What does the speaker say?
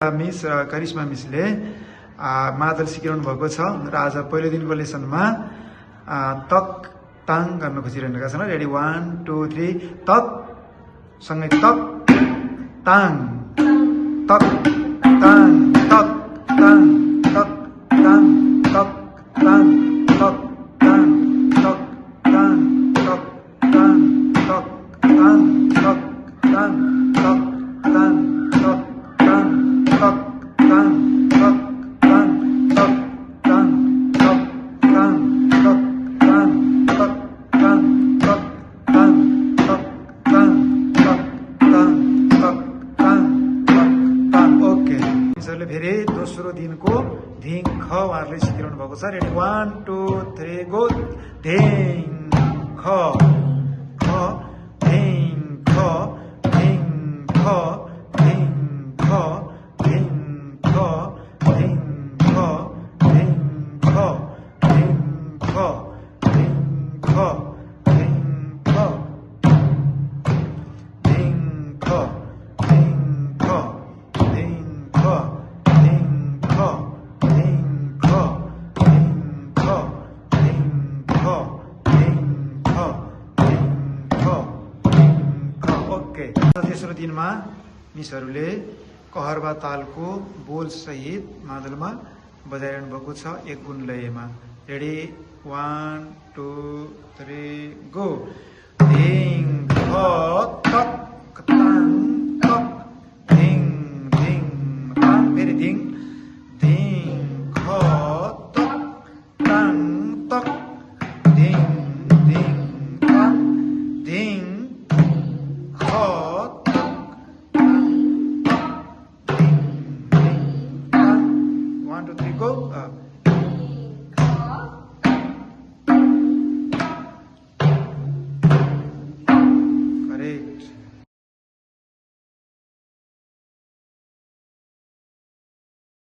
Miss Karishma मिसले मादल सिकाउनु भएको छ र आज पहिलो दिनको लेसनमा तक ताङ गर्न खोजिरहेका छन्। रेडी 1 2 3 तक सँगै तक ताङ तक ताङ तक ताङ तक ताङ तक ताङ तक ताङ तक ताङ तक ताङ तक ताङ तक ताङ तक ताङ तक फेरि दोस्रो दिनको धिङ ख उहाँहरूले सिकाउनु भएको छ। रेडी 1 2 3 गो धिङ ख ख धिङ ख धिङ ख धिङ ख धिङ ख धिङ ख धिङ ख धिङ ख धिङ ख धिङ ख धिङ ख तेस्रो दिनमा मिसहरूले कहरबा तालको बोल सहित मादलमा बजाइरहनु भएको छ एक गुण लयमा। रेडी 1 2 3 गो धिङ ख तक ताङ तक धिङ धिङ ताङ फेरि धिङ धिङ ख तक ताङ तक धिङ धिङ ताङ धिङ ख 1 2 3 गो